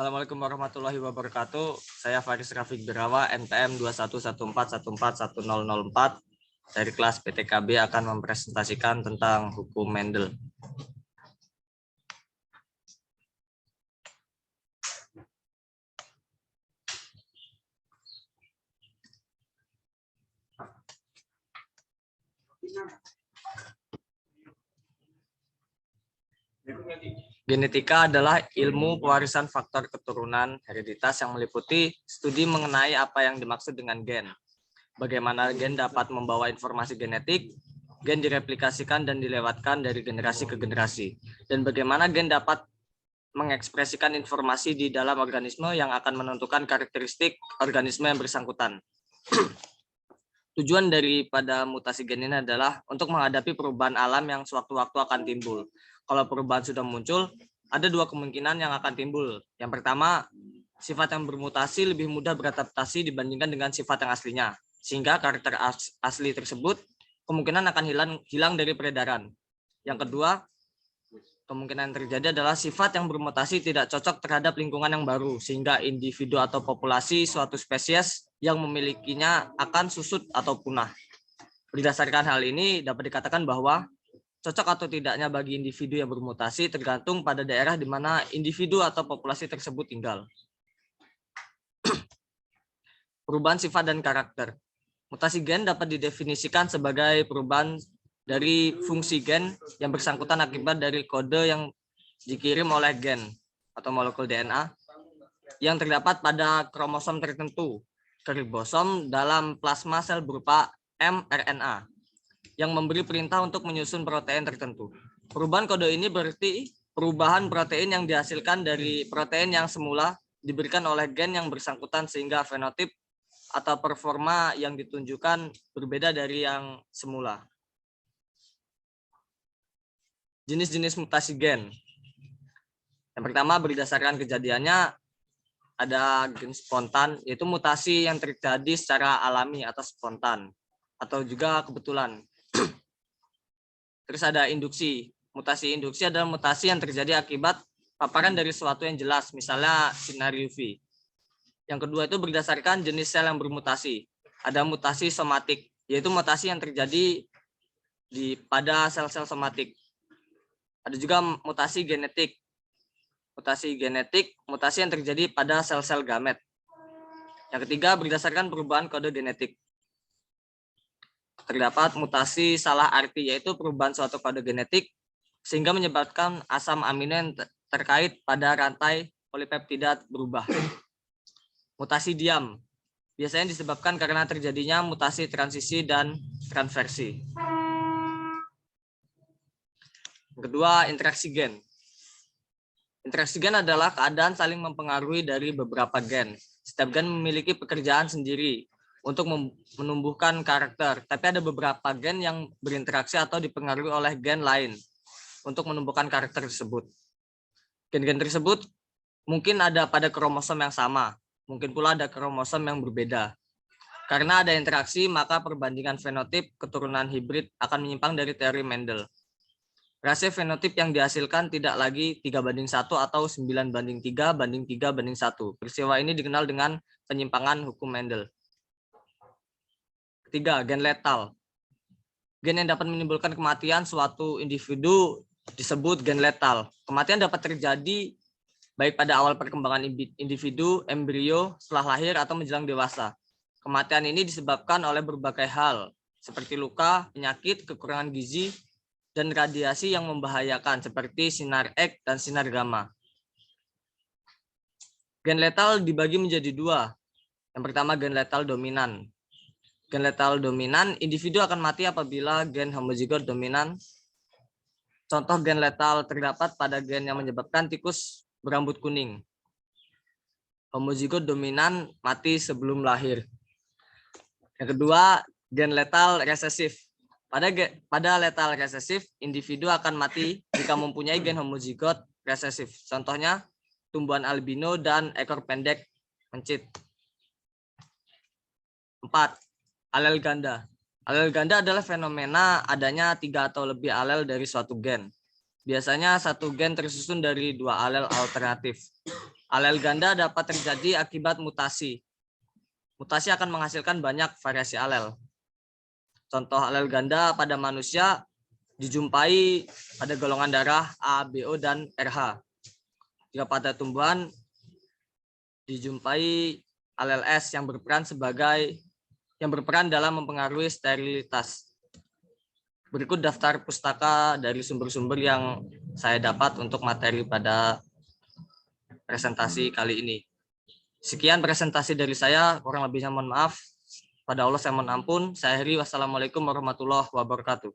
Assalamualaikum warahmatullahi wabarakatuh. Saya Faris Rafiq Birawa, NPM 2114141004 dari kelas PTKB akan mempresentasikan tentang hukum Mendel. Genetika adalah ilmu pewarisan faktor keturunan hereditas yang meliputi studi mengenai apa yang dimaksud dengan gen. Bagaimana gen dapat membawa informasi genetik, gen direplikasikan dan dilewatkan dari generasi ke generasi, dan bagaimana gen dapat mengekspresikan informasi di dalam organisme yang akan menentukan karakteristik organisme yang bersangkutan. Tujuan daripada mutasi gen ini adalah untuk menghadapi perubahan alam yang sewaktu-waktu akan timbul. Kalau perubahan sudah muncul, ada dua kemungkinan yang akan timbul. Yang pertama, sifat yang bermutasi lebih mudah beradaptasi dibandingkan dengan sifat yang aslinya, sehingga karakter asli tersebut kemungkinan akan hilang dari peredaran. Yang kedua, kemungkinan yang terjadi adalah sifat yang bermutasi tidak cocok terhadap lingkungan yang baru, sehingga individu atau populasi suatu spesies yang memilikinya akan susut atau punah. Berdasarkan hal ini, dapat dikatakan bahwa cocok atau tidaknya bagi individu yang bermutasi tergantung pada daerah di mana individu atau populasi tersebut tinggal. Perubahan sifat dan karakter. Mutasi gen dapat didefinisikan sebagai perubahan dari fungsi gen yang bersangkutan akibat dari kode yang dikirim oleh gen atau molekul DNA yang terdapat pada kromosom tertentu, ribosom dalam plasma sel berupa mRNA yang memberi perintah untuk menyusun protein tertentu. Perubahan kode ini berarti perubahan protein yang dihasilkan dari protein yang semula diberikan oleh gen yang bersangkutan sehingga fenotip atau performa yang ditunjukkan berbeda dari yang semula. Jenis-jenis mutasi gen. Yang pertama, berdasarkan kejadiannya, ada gen spontan, yaitu mutasi yang terjadi secara alami atau spontan, atau juga kebetulan. Terus ada induksi. Mutasi induksi adalah mutasi yang terjadi akibat paparan dari sesuatu yang jelas, misalnya sinar UV. Yang kedua itu berdasarkan jenis sel yang bermutasi. Ada mutasi somatik, yaitu mutasi yang terjadi pada sel-sel somatik. Ada juga mutasi genetik. Mutasi yang terjadi pada sel-sel gamet. Yang ketiga berdasarkan perubahan kode genetik. Terdapat mutasi salah arti, yaitu perubahan suatu kode genetik sehingga menyebabkan asam amino yang terkait pada rantai polipeptida berubah. Mutasi diam biasanya disebabkan karena terjadinya mutasi transisi dan transversi. Yang kedua, interaksi gen. Interaksi gen adalah keadaan saling mempengaruhi dari beberapa gen. Setiap gen memiliki pekerjaan sendiri untuk menumbuhkan karakter, tapi ada beberapa gen yang berinteraksi atau dipengaruhi oleh gen lain untuk menumbuhkan karakter tersebut. Gen-gen tersebut mungkin ada pada kromosom yang sama, mungkin pula ada kromosom yang berbeda. Karena ada interaksi, maka perbandingan fenotip keturunan hibrid akan menyimpang dari teori Mendel. Rasio fenotip yang dihasilkan tidak lagi 3:1 atau 9:3:3:1. Peristiwa ini dikenal dengan penyimpangan hukum Mendel. Ketiga, gen letal. Gen yang dapat menimbulkan kematian suatu individu disebut gen letal. Kematian dapat terjadi baik pada awal perkembangan individu, embrio, setelah lahir, atau menjelang dewasa. Kematian ini disebabkan oleh berbagai hal, seperti luka, penyakit, kekurangan gizi, dan radiasi yang membahayakan, seperti sinar X dan sinar gamma. Gen letal dibagi menjadi dua. Yang pertama, gen letal dominan. Gen letal dominan, individu akan mati apabila gen homozigot dominan. Contoh gen letal terdapat pada gen yang menyebabkan tikus berambut kuning. Homozigot dominan mati sebelum lahir. Yang kedua, gen letal resesif. Pada letal resesif, individu akan mati jika mempunyai gen homozigot resesif. Contohnya, tumbuhan albino dan ekor pendek mencit. 4. Alel ganda. Alel ganda adalah fenomena adanya 3 atau lebih alel dari suatu gen. Biasanya satu gen tersusun dari 2 alel alternatif. Alel ganda dapat terjadi akibat mutasi. Mutasi akan menghasilkan banyak variasi alel. Contoh alel ganda pada manusia dijumpai pada golongan darah A, BO, dan RH. Jika pada tumbuhan dijumpai alel S yang berperan dalam mempengaruhi sterilitas. Berikut daftar pustaka dari sumber-sumber yang saya dapat untuk materi pada presentasi kali ini. Sekian presentasi dari saya, kurang lebihnya mohon maaf. Pada Allah saya mohon ampun. Saya akhiri, wassalamualaikum warahmatullahi wabarakatuh.